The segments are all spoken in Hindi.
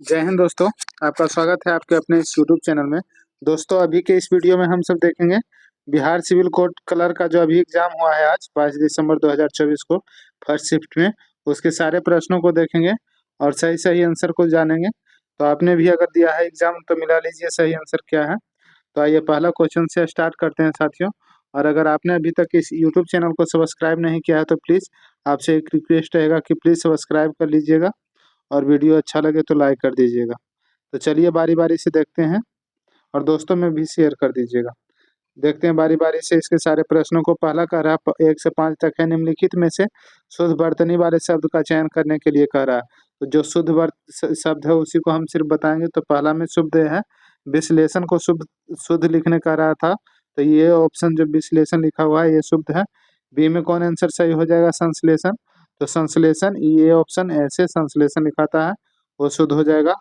जय हिंद दोस्तों। आपका स्वागत है आपके अपने इस यूट्यूब चैनल में। दोस्तों अभी के इस वीडियो में हम सब देखेंगे बिहार सिविल कोड कलर का जो अभी एग्जाम हुआ है आज 5 दिसंबर 2024 को फर्स्ट शिफ्ट में, उसके सारे प्रश्नों को देखेंगे और सही सही आंसर को जानेंगे। तो आपने भी अगर दिया है एग्जाम तो मिला लीजिए सही आंसर क्या है। तो आइए पहला क्वेश्चन से स्टार्ट करते हैं साथियों। और अगर आपने अभी तक इस यूट्यूब चैनल को सब्सक्राइब नहीं किया है तो प्लीज़ आपसे एक रिक्वेस्ट रहेगा कि प्लीज़ सब्सक्राइब कर लीजिएगा और वीडियो अच्छा लगे तो लाइक कर दीजिएगा। तो चलिए बारी बारी से देखते हैं और दोस्तों में भी शेयर कर दीजिएगा। देखते हैं बारी बारी से इसके सारे प्रश्नों को। पहला कह रहा है 1 से 5 तक है, निम्नलिखित में से शुद्ध वर्तनी वाले शब्द का चयन करने के लिए कह रहा है। तो जो शुद्ध शब्द है उसी को हम सिर्फ बताएंगे। तो पहला में शुद्ध है, विश्लेषण को शुद्ध शुद्ध लिखने कह रहा था, तो ये ऑप्शन जो विश्लेषण लिखा हुआ है ये शुद्ध है। बी में कौन आंसर सही हो जाएगा? संश्लेषण। तो संश्लेषण ये ऑप्शन ऐसे संश्लेषण लिखाता है वो शुद्ध हो जाएगा।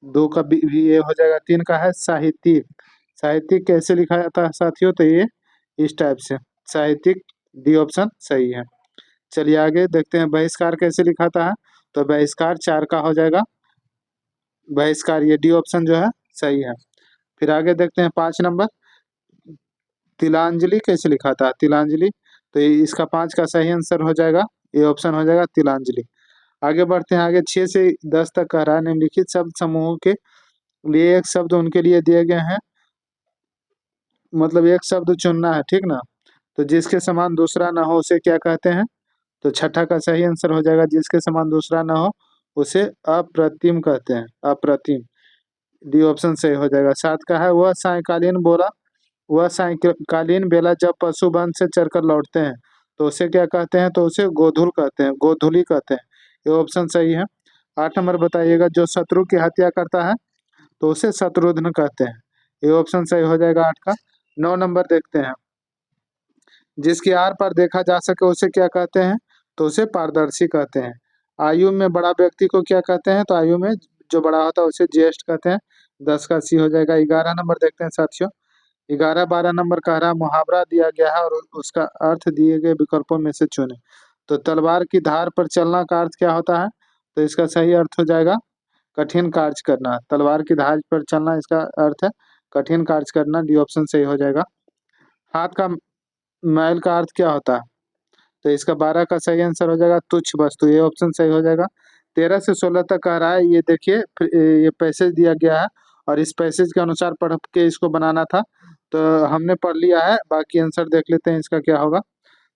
2 का भी ये हो जाएगा। 3 का है साहित्यिक। साहित्यिक कैसे लिखा जाता है साथियों? तो ये इस टाइप से साहित्यिक, डी ऑप्शन सही है। चलिए आगे देखते हैं बहिष्कार कैसे लिखाता है। तो बहिष्कार 4 का हो जाएगा बहिष्कार, ये डी ऑप्शन जो है सही है। फिर आगे देखते हैं 5 नंबर, तिलांजलि कैसे लिखाता है? तिलांजलि, तो इसका 5 का सही आंसर हो जाएगा, ये ऑप्शन हो जाएगा तिलांजलि। आगे बढ़ते हैं, आगे 6 से 10 तक कह रहा है निम्नलिखित शब्द समूहों के लिए एक शब्द उनके लिए दिए गए हैं, मतलब एक शब्द चुनना है, ठीक ना। तो जिसके समान दूसरा ना हो उसे क्या कहते हैं? तो छठा का सही आंसर हो जाएगा, जिसके समान दूसरा ना हो उसे अप्रतिम कहते हैं, अप्रतिम, डी ऑप्शन सही हो जाएगा। 7 का है वह सायंकालीन बेला जब पशु वन से चरकर लौटते हैं तो उसे क्या कहते हैं? तो उसे गोधुल कहते हैं, गोधुली कहते हैं, ये ऑप्शन सही है। 8 नंबर बताइएगा, जो शत्रु की हत्या करता है तो उसे शत्रुघ्न कहते हैं, ये ऑप्शन सही हो जाएगा 8 का। 9 नंबर देखते हैं, जिसकी आर पार देखा जा सके उसे क्या कहते हैं? तो उसे पारदर्शी कहते हैं। आयु में बड़ा व्यक्ति को क्या कहते हैं? तो आयु में जो बड़ा होता है उसे ज्येष्ठ कहते हैं, 10 का सी हो जाएगा। 11 नंबर देखते हैं साथियों, 11 12 नंबर कह रहा मुहावरा दिया गया है और उसका अर्थ दिए गए विकल्पों में से चुने। तो तलवार की धार पर चलना का अर्थ क्या होता है? तो इसका सही अर्थ हो जाएगा कठिन कार्य करना। तलवार की धार पर चलना, इसका अर्थ है कठिन कार्य करना, डी ऑप्शन सही हो जाएगा। हाथ का मैल का अर्थ क्या होता है? तो इसका 12 का सही आंसर हो जाएगा तुच्छ वस्तु, ये ऑप्शन सही हो जाएगा। 13 से 16 तक कह रहा है, ये देखिए ये पैसेज दिया गया है और इस पैसेज के अनुसार पढ़ के इसको बनाना था, तो हमने पढ़ लिया है, बाकी आंसर देख लेते हैं इसका क्या होगा।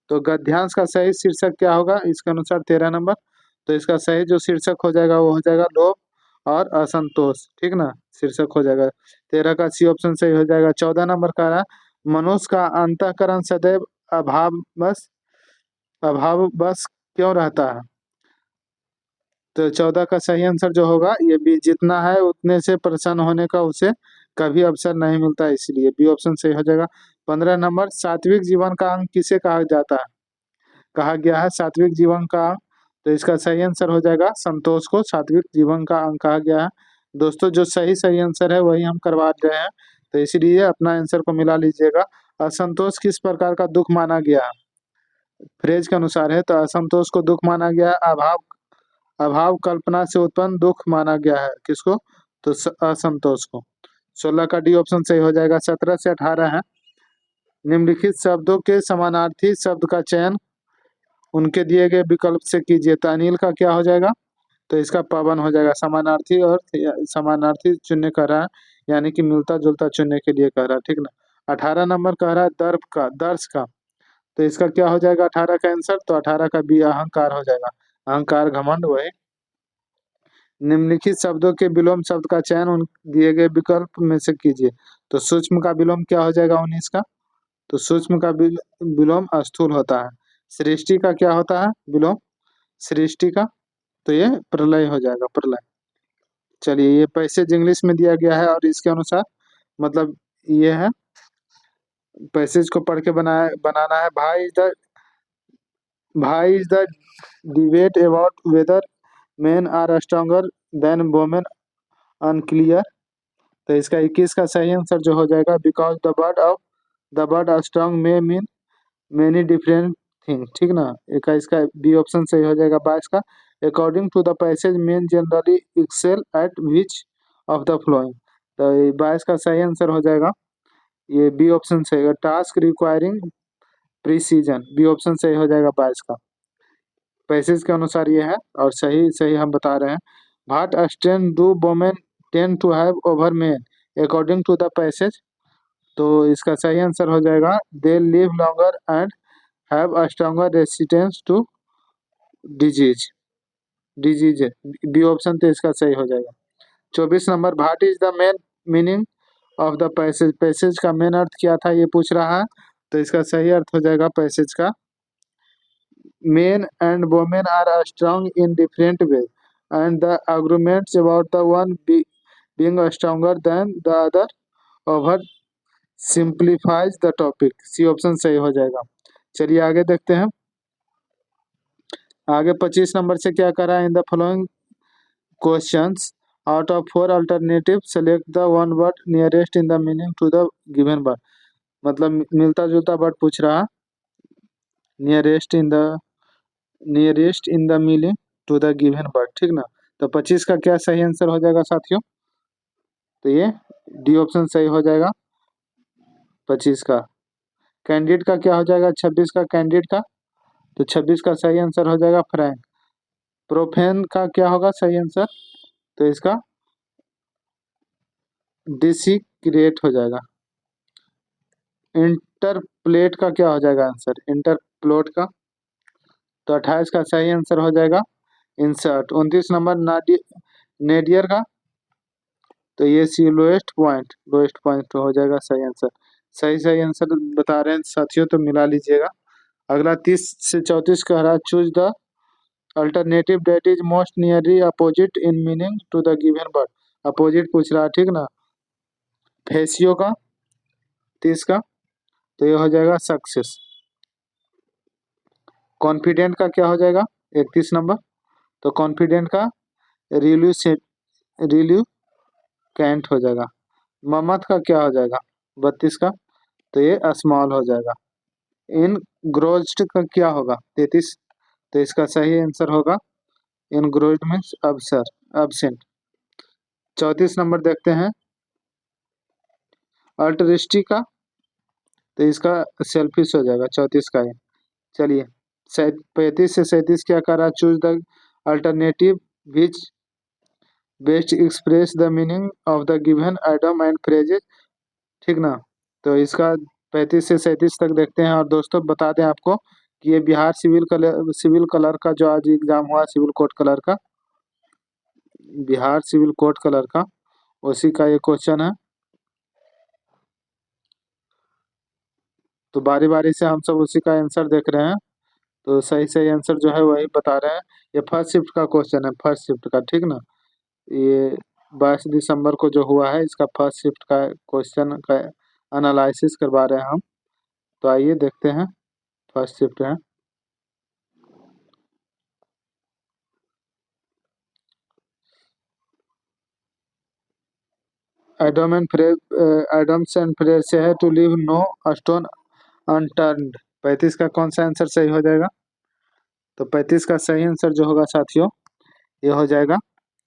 तो गद्यांश का सही शीर्षक क्या होगा इसके अनुसार? 13 नंबर, तो इसका सही जो शीर्षक हो जाएगा वो हो जाएगा लोभ और असंतोष, ठीक ना, शीर्षक हो जाएगा। 13 का सी ऑप्शन सही हो जाएगा। 14 नंबर का रहा मनुष्य का अंतःकरण सदैव अभाव बस अभाव बस क्यों रहता है? तो 14 का सही आंसर जो होगा ये भी, जितना है उतने से प्रसन्न होने का उसे कभी अवसर नहीं मिलता, इसलिए बी ऑप्शन सही हो जाएगा। 15 नंबर, सात्विक जीवन का अंग किसे कहा जाता है? कहा गया है सात्विक जीवन का अंग, तो इसका सही आंसर हो जाएगा संतोष को सात्विक जीवन का अंग कहा गया है। दोस्तों जो सही सही आंसर है वही हम करवा रहे हैं, तो इसलिए अपना आंसर को मिला लीजिएगा। असंतोष किस प्रकार का दुख माना गया है? फ्रेज के अनुसार है, तो असंतोष को दुख माना गया है। अभाव अभाव कल्पना से उत्पन्न दुख माना गया है किसको? तो असंतोष को। 16 का डी ऑप्शन सही हो जाएगा। 17 से 18 है, निम्नलिखित शब्दों के समानार्थी शब्द का चयन उनके दिए गए विकल्प से कीजिए। तो अनिल का क्या हो जाएगा? तो इसका पवन हो जाएगा। समानार्थी और समानार्थी चुनने कह रहा है, यानी कि मिलता जुलता चुनने के लिए कह रहा है, ठीक ना। 18 नंबर कह रहा है दर्श का, तो इसका क्या हो जाएगा 18 का आंसर? तो 18 का बी अहंकार हो जाएगा, अहंकार घमंड वही। निम्नलिखित शब्दों के विलोम शब्द का चयन उन दिए गए विकल्प में से कीजिए। तो सूक्ष्म का विलोम क्या हो जाएगा 19 का? तो सूक्ष्म का विलोम स्थूल होता है। सृष्टि का क्या होता है विलोम? सृष्टि का, तो ये प्रलय हो जाएगा, प्रलय। चलिए ये पैसेज इंग्लिश में दिया गया है और इसके अनुसार मतलब ये है, पैसेज को पढ़ के बनाना है। भाई is the debate about whether men are stronger than women unclear। तो इसका 21 का सही आंसर जो हो जाएगा, बिकॉज द वर्ड स्ट्रांग में मीन मेनी डिफरेंट थिंग, ठीक ना। एक का इसका बी ऑप्शन सही हो जाएगा। 22 का according to the passage men generally excel at which of the following. तो 22 का सही आंसर हो जाएगा, ये बी ऑप्शन सही है। Task requiring precision, B option सही हो जाएगा 22 का। पैसेज के अनुसार ये है और सही सही हम बता रहे हैं। What strain do women tend to have over men according to the passage. तो इसका सही आंसर हो जाएगा they live longer and have a stronger resistance to disease, disease B option तो इसका सही हो जाएगा। 24 number, what is the main meaning of the passage, passage का मेन अर्थ क्या था ये पूछ रहा है। तो इसका सही अर्थ हो जाएगा पैसेज का men and women are strong in different ways and the arguments about the one being stronger than the other over simplifies the topic, C option सही हो जाएगा। चलिए आगे देखते हैं। आगे 25 नंबर से क्या करा है, in the following questions out of 4 alternative select the one word nearest in the meaning to the given word. मतलब मिलता जुलता वर्ड पूछ रहा है, nearest in the meaning to the given word, ठीक ना। तो 25 का क्या सही आंसर हो जाएगा साथियों, तो ये डी ऑप्शन सही हो जाएगा 25 का। कैंडिडेट का क्या हो जाएगा 26 का, कैंडिडेट का तो 26 का सही आंसर हो जाएगा फ्रैंक। प्रोफेन का क्या होगा सही आंसर, तो इसका डिसिक्रेट हो जाएगा। इंटरप्लेट का क्या हो जाएगा आंसर, इंटरप्लोट का तो 28 का सही आंसर हो जाएगा इंसर्ट। 29 नंबर नेडियर का तो ये सी लोएस्ट पॉइंट हो जाएगा सही आंसर। सही सही आंसर बता रहे हैं साथियों, तो मिला लीजिएगा। अगला 30 से 34 कह रहा है choose the alternative that is most nearly opposite in meaning to the given word. Opposite पूछ रहा है, ठीक ना। फेसियो का 30 का तो ये हो जाएगा सक्सेस। कॉन्फिडेंट का क्या हो जाएगा 31 नंबर, तो कॉन्फिडेंट का रिल्यू कैंट हो जाएगा। ममत का क्या हो जाएगा 32 का, तो ये स्मॉल हो जाएगा। इन ग्रोज्ड का क्या होगा 33, तो इसका सही आंसर होगा इन ग्रोज्ड मीन्स अब्सेंट। 34 नंबर देखते हैं अल्टरिस्टिक का, तो इसका सेल्फिश हो जाएगा 34 का ये। चलिए 35 से 37 क्या कर रहा है choose the alternative which best express the meaning of the given item and phrases, ठीक ना। तो इसका 35 से 37 तक देखते हैं। और दोस्तों बता दें आपको कि ये बिहार सिविल कलर का जो आज एग्जाम हुआ सिविल कोड कलर का, बिहार सिविल कोड कलर का, उसी का ये क्वेश्चन है। तो बारी बारी से हम सब उसी का आंसर देख रहे हैं, तो सही सही आंसर जो है वही बता रहे हैं। ये फर्स्ट शिफ्ट का क्वेश्चन है, फर्स्ट शिफ्ट का, ठीक ना। ये 22 दिसंबर को जो हुआ है इसका फर्स्ट शिफ्ट का क्वेश्चन का एनालिसिस करवा रहे हैं हम। तो आइए देखते हैं, फर्स्ट शिफ्ट है। एडम्स एंड फ्रेज से है to leave no stone unturned. 35 का कौन सा आंसर सही हो जाएगा, तो 35 का सही आंसर जो होगा साथियों ये हो जाएगा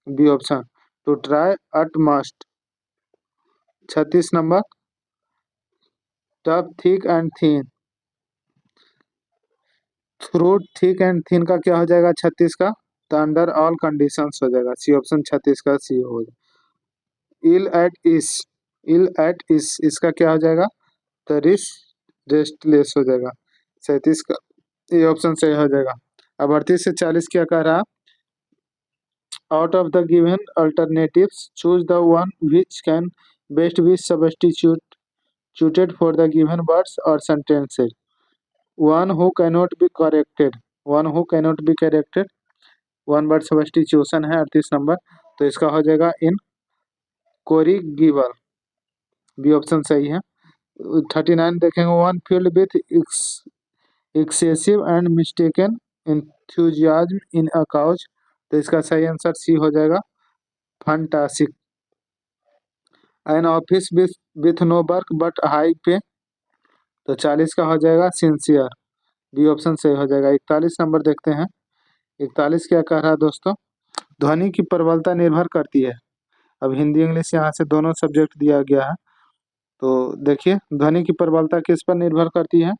B option to try at must. 36 number tough thick and thin, through thick and thin का क्या हो जाएगा 36 का, तो अंडर ऑल कंडीशंस हो जाएगा, सी ऑप्शन 36 का सी हो जाएगा। इल एट इस इसका क्या हो जाएगा, तो रेस्टलेस हो जाएगा 37 का, ये ऑप्शन सही हो जाएगा। अब 38 से 40 क्या कह रहा, out of the given alternatives choose the one which can best be substituted for the given words और sentences. One who cannot be corrected, one word substitution है 38 नंबर, तो इसका हो जाएगा इन कोरिगिबल, बी ऑप्शन सही है। 39 देखेंगे one filled with excessive and mistaken enthusiasm in a couch, तो इसका सही आंसर सी हो जाएगा fantastic. An office with no work but high pay, तो 40 का हो जाएगा सिंसियर, बी ऑप्शन सही हो जाएगा। 41 नंबर देखते हैं 41 क्या कह रहा है दोस्तों, ध्वनि की प्रबलता निर्भर करती है। अब हिंदी इंग्लिश यहाँ से दोनों सब्जेक्ट दिया गया है। तो देखिए ध्वनि की प्रबलता किस पर निर्भर करती है,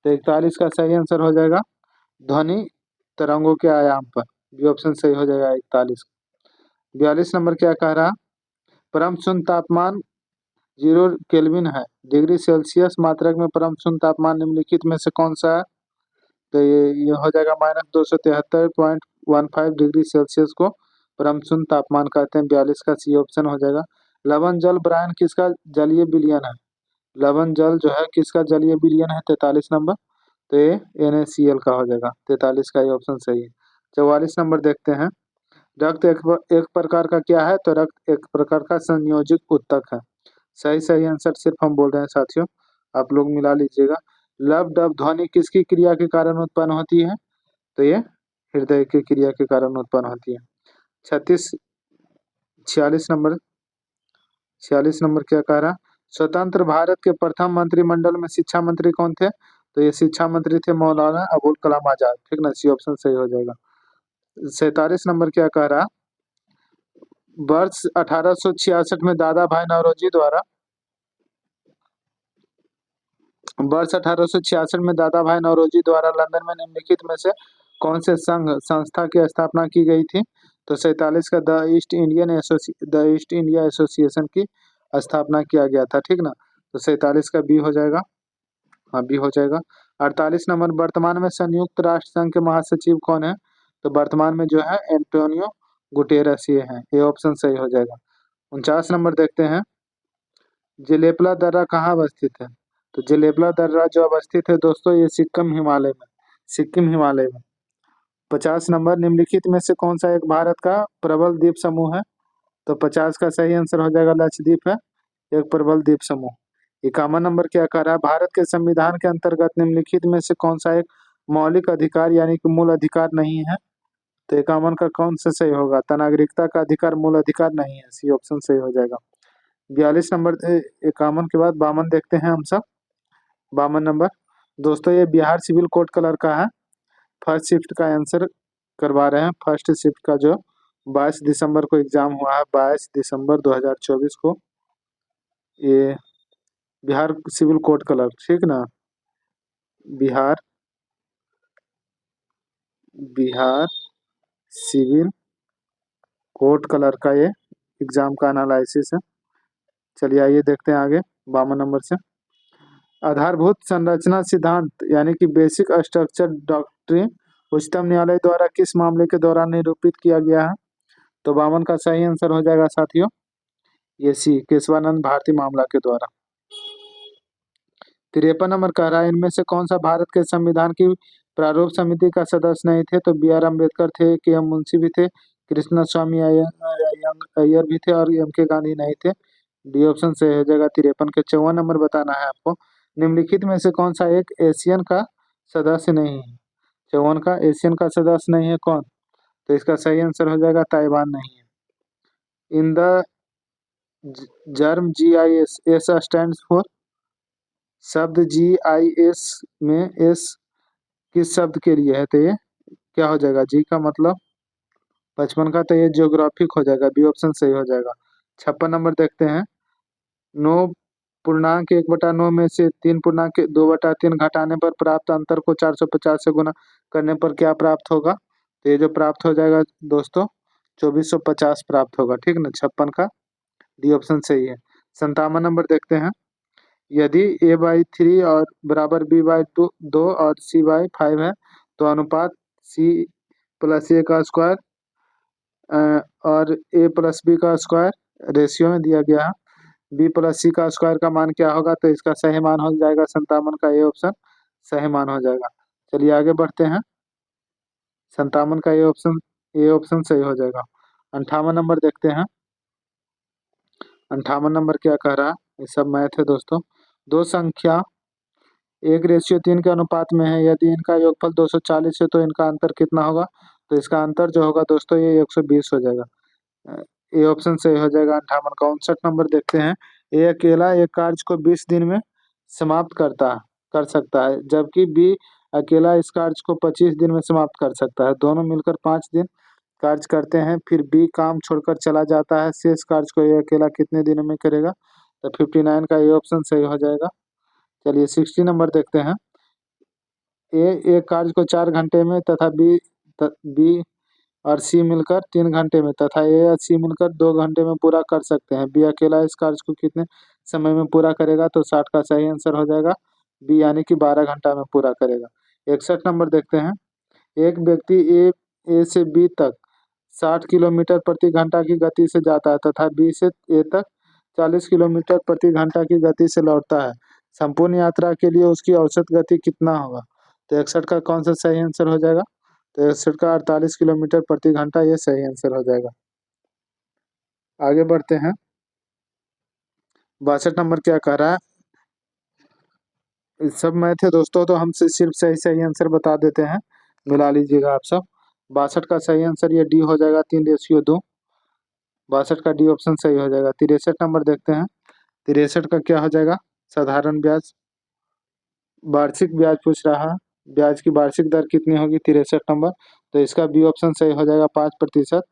तो 41 का सही आंसर हो जाएगा ध्वनि तरंगों के आयाम पर। बी ऑप्शन सही हो जाएगा 41। 42 नंबर क्या कह रहा, परम शून्य तापमान 0 केल्विन है, डिग्री सेल्सियस मात्रक में परम शून्य तापमान निम्नलिखित में से कौन सा है, तो ये हो जाएगा -273.15 डिग्री सेल्सियस को परम शून्य तापमान कहते हैं। 42 का सी ऑप्शन हो जाएगा। लवण जल ब्रायन किसका जलीय विलयन है, लवण जल जो है किसका जलीय विलयन है 43 नंबर, तो ये NaCl का हो जाएगा। 43 का ये ऑप्शन सही है। 44 नंबर देखते हैं, रक्त एक प्रकार का क्या है, तो रक्त एक प्रकार का संयोजित ऊतक है। सही सही आंसर सिर्फ हम बोल रहे हैं साथियों, आप लोग मिला लीजिएगा। लब डब ध्वनि किसकी क्रिया के कारण उत्पन्न होती है, तो ये हृदय की क्रिया के कारण उत्पन्न होती है। 46 नंबर 46 नंबर क्या कह रहा, स्वतंत्र भारत के प्रथम मंत्रिमंडल में शिक्षा मंत्री कौन थे, तो ये शिक्षा मंत्री थे मौलाना अबुल कलाम आजाद। ठीक ना, सी ऑप्शन सही हो जाएगा। 47 नंबर क्या कह रहा, वर्ष 1866 में दादा भाई नौरोजी द्वारा वर्ष 1866 में दादा भाई नौरोजी द्वारा लंदन में निम्नलिखित में से कौन से संघ संस्था की स्थापना की गई थी, तो 47 का द ईस्ट इंडिया एसोसिएशन की स्थापना किया गया था। ठीक ना, तो 47 का बी हो जाएगा, हाँ बी हो जाएगा। 48 नंबर, वर्तमान में संयुक्त राष्ट्र संघ के महासचिव कौन है, तो वर्तमान में जो है एंटोनियो गुटेरस ये है, ये ऑप्शन सही हो जाएगा। 49 नंबर देखते हैं, जेलेपला दर्रा कहाँ अवस्थित है, तो जेलेपला दर्रा जो अवस्थित है दोस्तों ये सिक्किम हिमालय में। 50 नंबर, निम्नलिखित में से कौन सा एक भारत का प्रबल द्वीप समूह है, तो 50 का सही आंसर हो जाएगा लक्षद्वीप है एक प्रबल द्वीप समूह। 51 नंबर क्या कह रहा है, भारत के संविधान के अंतर्गत निम्नलिखित में से कौन सा एक मौलिक अधिकार यानी कि मूल अधिकार नहीं है, तो 51 का कौन सा सही होगा, तो नागरिकता का अधिकार मूल अधिकार नहीं है, सी ऑप्शन सही हो जाएगा। 42 नंबर 51 के बाद 52 देखते हैं हम सब। 52 नंबर दोस्तों ये बिहार सिविल कोड कलर का है, फर्स्ट शिफ्ट का आंसर करवा रहे हैं। फर्स्ट शिफ्ट का जो 22 दिसंबर को एग्जाम हुआ है, 22 दिसंबर 2024 को, ये बिहार सिविल कोड कलर, ठीक ना, बिहार सिविल कोड कलर का ये एग्जाम का एनालिसिस है। चलिए आइए देखते हैं आगे 52 नंबर से, आधारभूत संरचना सिद्धांत यानी कि बेसिक स्ट्रक्चर डॉक्ट्रिन उच्चतम न्यायालय द्वारा किस मामले के दौरान निरूपित किया गया है, तो 52 का सही आंसर हो जाएगा साथियों ये सी केशवानंद भारती मामला के द्वारा। 53 नंबर कह रहा है, इनमें से कौन सा भारत के संविधान की प्रारूप समिति का सदस्य नहीं थे, तो BR अम्बेडकर थे, KM मुंशी भी थे, कृष्णा स्वामी अय्यर भी थे और MK गांधी नहीं थे। डी ऑप्शन सही हो जाएगा 53 के। 54 नंबर बताना है आपको, निम्नलिखित में से कौन सा एक एशियन का सदस्य नहीं है, 54 का एशियन का सदस्य नहीं है कौन, तो इसका सही आंसर हो जाएगा ताइवान नहीं है। In the germ GIS S stand for, शब्द GIS में एस किस शब्द के लिए है, तो ये क्या हो जाएगा, जी का मतलब 55 का, तो ये ज्योग्राफिक हो जाएगा, बी ऑप्शन सही हो जाएगा। 56 नंबर देखते हैं, 9 पूर्णांक 1/9 में से 3 पूर्णांक 2/3 घटाने पर प्राप्त अंतर को 450 से गुना करने पर क्या प्राप्त होगा, तो ये जो प्राप्त हो जाएगा दोस्तों 2450 प्राप्त होगा। ठीक ना, 56 का डी ऑप्शन सही है। 57 नंबर देखते हैं, यदि A/3 और बराबर B/2 और C/5 है, तो अनुपात C+A का स्क्वायर और A+B का स्क्वायर रेशियो में दिया गया है। B+C का स्क्वायर का मान क्या होगा, तो इसका सही मान हो जाएगा 57 का, ये ऑप्शन सही मान हो जाएगा। चलिए आगे बढ़ते हैं, 57 का ये ऑप्शन सही हो जाएगा। 58 नंबर देखते हैं, 58 नंबर क्या कह रहा है, ये सब मैथ है दोस्तों। दो संख्या 1:3 के अनुपात में है, यदि इनका योगफल 240 है तो इनका अंतर कितना होगा, तो इसका अंतर जो होगा दोस्तों ये 120 हो जाएगा, ये ऑप्शन सही हो जाएगा 58 का। 59 नंबर देखते हैं, ये अकेला एक कार्य को 20 दिन में समाप्त कर सकता है, जबकि बी अकेला इस कार्य को 25 दिन में समाप्त कर सकता है। दोनों मिलकर 5 दिन कार्य करते हैं, फिर बी काम छोड़कर चला जाता है। शेष कार्य को ये अकेला कितने दिनों में करेगा? तो 59 का ये ऑप्शन सही हो जाएगा। चलिए 60 नंबर देखते हैं। ए एक कार्य को 4 घंटे में तथा बी और सी मिलकर 3 घंटे में तथा ए और सी मिलकर 2 घंटे में पूरा कर सकते हैं। बी अकेला इस कार्य को कितने समय में पूरा करेगा? तो 60 का सही आंसर हो जाएगा बी, यानी कि 12 घंटा में पूरा करेगा। 61 नंबर देखते हैं। एक व्यक्ति ए से बी तक 60 किलोमीटर प्रति घंटा की गति से जाता है तथा बी से ए तक 40 किलोमीटर प्रति घंटा की गति से लौटता है। संपूर्ण यात्रा के लिए उसकी औसत गति कितना होगा? तो 61 का कौन सा सही आंसर हो जाएगा? तो 61 का 48 किलोमीटर प्रति घंटा ये सही आंसर हो जाएगा। आगे बढ़ते हैं। 62 नंबर क्या कह रहा है? सब मैथ है दोस्तों, तो हम सिर्फ सही सही आंसर बता देते हैं, मिला लीजिएगा आप सब। 62 का सही आंसर ये डी हो जाएगा, 3:2। 62 का डी ऑप्शन सही हो जाएगा। 63 नंबर देखते हैं। 63 का क्या हो जाएगा? साधारण ब्याज, वार्षिक ब्याज पूछ रहा है। ब्याज की वार्षिक दर कितनी होगी? 63 नंबर। तो इसका बी ऑप्शन सही हो जाएगा, 5%।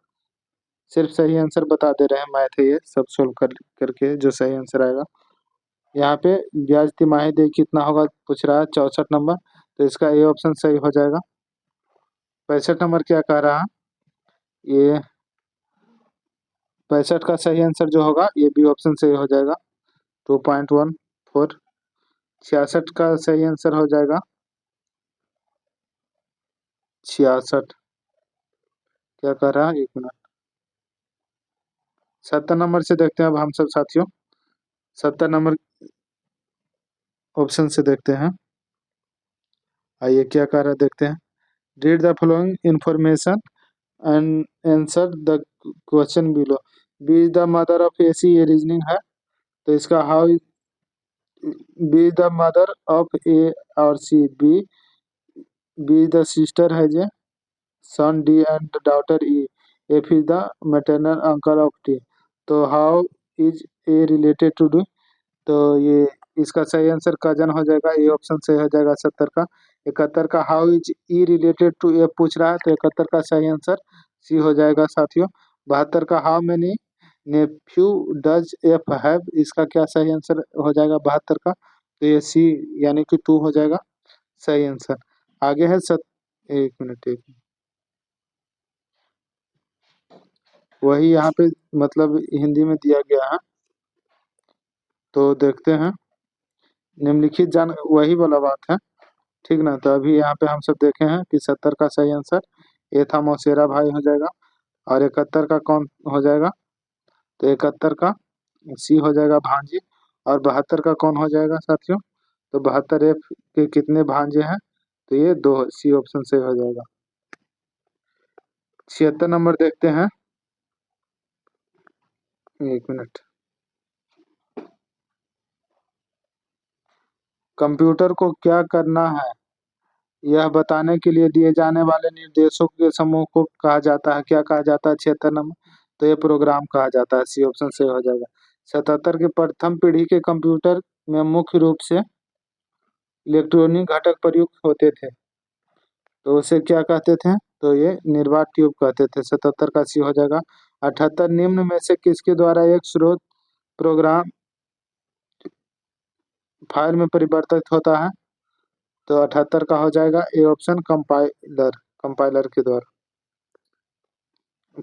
सिर्फ सही आंसर बता दे रहे हैं, मैथ है ये, सब सोल्व करके जो सही आंसर आएगा। यहाँ पे ब्याज तिमाही देय कितना होगा पूछ रहा है, 64 नंबर। तो इसका ए ऑप्शन सही हो जाएगा। 65 नंबर क्या कह रहा है? ये 65 का सही आंसर जो होगा ये बी ऑप्शन सही हो जाएगा, 2.14। 66 का सही आंसर हो जाएगा 66। क्या कर रहा है? 1 मिनट। 70 नंबर से देखते हैं अब हम सब साथियों। 70 नंबर ऑप्शन से देखते हैं। आइए क्या कर रहा है देखते हैं। Read the following information and answer the question below. B is the mother of A C, ये रीजनिंग है। तो इसका how B is the mother of A और C. B is the sister है J son D and daughter E. F is the maternal uncle of T. तो how is A related to D? तो ये इसका सही आंसर कजन हो जाएगा, ए ऑप्शन सही हो जाएगा 70 का। 71 का how is E related to F पूछ रहा है, तो 71 का सही आंसर सी हो जाएगा साथियों। 72 का how many nephew does F have, इसका क्या सही आंसर हो जाएगा 72 का? तो ये सी यानी कि 2 हो जाएगा सही आंसर। आगे है 1 मिनट, 1 मिनट। वही यहाँ पे मतलब हिंदी में दिया गया है, तो देखते हैं। निम्नलिखित जान वही वाला बात है, ठीक ना? तो अभी यहाँ पे हम सब देखे हैं कि 70 का सही आंसर ये था मौसेरा भाई हो जाएगा। और 71 का कौन हो जाएगा? तो 71 का सी हो जाएगा भांजी। और 72 का कौन हो जाएगा साथियों? तो 72 एफ के कितने भांजे हैं? तो ये 2, सी ऑप्शन से हो जाएगा। 76 नंबर देखते हैं। 1 मिनट। कंप्यूटर को क्या करना है यह बताने के लिए दिए जाने वाले निर्देशों के समूह को कहा जाता है, क्या कहा जाता है? 76 नंबर। तो ये प्रोग्राम कहा जाता है, सी ऑप्शन से हो जाएगा। 77 के प्रथम पीढ़ी के कंप्यूटर में मुख्य रूप से इलेक्ट्रॉनिक घटक प्रयुक्त होते थे, तो उसे क्या कहते थे? तो ये निर्वात ट्यूब कहते थे। 77 का सी हो जाएगा। 78 निम्न में से किसके द्वारा एक स्रोत प्रोग्राम फाइल में परिवर्तित होता है? तो 78 का हो जाएगा ए ऑप्शन, कंपाइलर के द्वारा।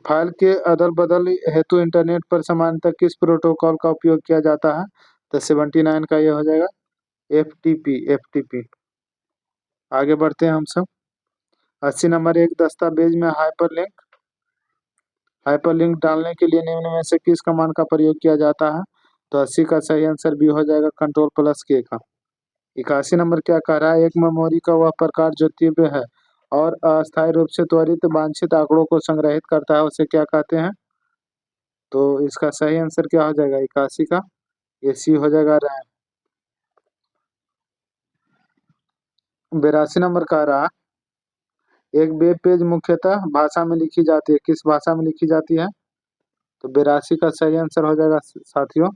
फाइल के अदल बदल हेतु इंटरनेट पर सामान्यतः किस प्रोटोकॉल का उपयोग किया जाता है? तो 79 का ये हो जाएगा एफ टी पी। आगे बढ़ते हैं हम सब। 80 नंबर, एक दस्तावेज में हाइपरलिंक डालने के लिए निम्न में से किस कमांड का प्रयोग किया जाता है? तो 80 का सही आंसर भी हो जाएगा, Ctrl+K का। 81 नंबर क्या कह रहा है? एक मेमोरी का वह प्रकार जो तीव्र है और अस्थायी रूप से त्वरित वांछित आंकड़ों को संग्रहित करता है, उसे क्या कहते हैं? तो इसका सही आंसर क्या हो जाएगा 81 का? ये सी हो जाएगा, रैम। 82 नंबर कह रहा है एक वेब पेज मुख्यतः भाषा में लिखी जाती है, किस भाषा में लिखी जाती है? तो 82 का सही आंसर हो जाएगा साथियों,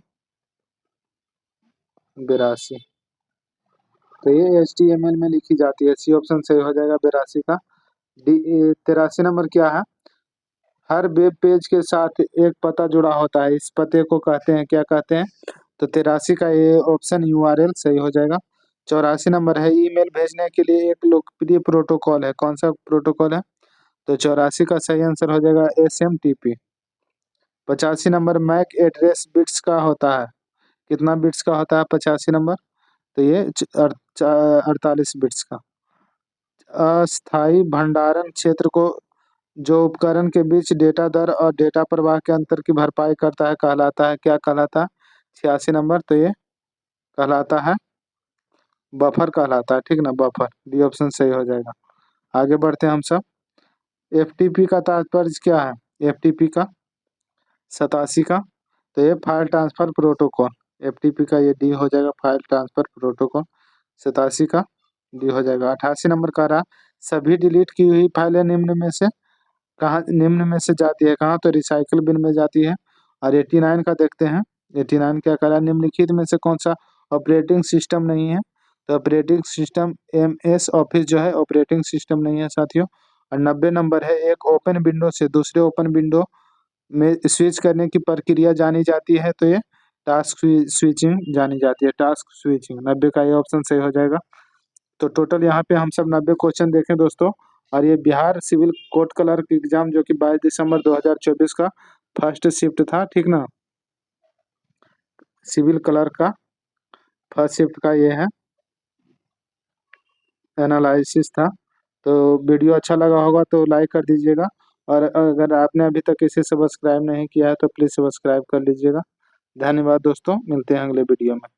82। तो ये HTML में लिखी जाती है। सी ऑप्शन सही हो जाएगा 82 का। 83 नंबर क्या है? हर वेब पेज के साथ एक पता जुड़ा होता है, इस पते को कहते हैं, क्या कहते हैं? तो 83 का ये ऑप्शन URL सही हो जाएगा। 84 नंबर है, ईमेल भेजने के लिए एक लोकप्रिय प्रोटोकॉल है, कौन सा प्रोटोकॉल है? तो 84 का सही आंसर हो जाएगा SMTP। 85 number MAC address bits का होता है, कितना बिट्स का होता है 85 नंबर? तो ये 48 बिट्स का। अस्थायी भंडारण क्षेत्र को जो उपकरण के बीच डेटा दर और डेटा प्रवाह के अंतर की भरपाई करता है कहलाता है, क्या कहलाता है? 86 नंबर, तो ये कहलाता है बफर कहलाता है, ठीक ना, बफर। डी ऑप्शन सही हो जाएगा। आगे बढ़ते हैं हम सब। FTP का तात्पर्य क्या है? FTP का 87 का, तो ये फाइल ट्रांसफर प्रोटोकॉल। FTP का ये डी हो जाएगा, फाइल ट्रांसफर प्रोटोकॉल। 87 का डी हो जाएगा। 88 नंबर का रहा, सभी डिलीट की हुई फाइलें निम्न में से जाती है कहाँ? तो रिसाइकल बिन में जाती है। और 89 का देखते हैं। 89 क्या कह रहा है? निम्नलिखित में से कौन सा ऑपरेटिंग सिस्टम नहीं है? तो ऑपरेटिंग सिस्टम MS ऑफिस जो है ऑपरेटिंग सिस्टम नहीं है साथियों। और 90 नंबर है, एक ओपन विंडो से दूसरे ओपन विंडो में स्विच करने की प्रक्रिया जानी जाती है, तो ये टास्क स्विचिंग जानी जाती है, टास्क स्विचिंग। 90 का ये ऑप्शन सही हो जाएगा। तो टोटल यहाँ पे हम सब 90 क्वेश्चन देखें दोस्तों। और ये Bihar civil court clerk exam जो कि 22 दिसंबर 2024 का फर्स्ट शिफ्ट था, ठीक ना, सिविल क्लर्क का फर्स्ट शिफ्ट का ये है एनालिसिस था। तो वीडियो अच्छा लगा होगा तो लाइक कर दीजिएगा। और अगर आपने अभी तक इसे सब्सक्राइब नहीं किया है तो प्लीज़ सब्सक्राइब कर लीजिएगा। धन्यवाद दोस्तों, मिलते हैं अगले वीडियो में।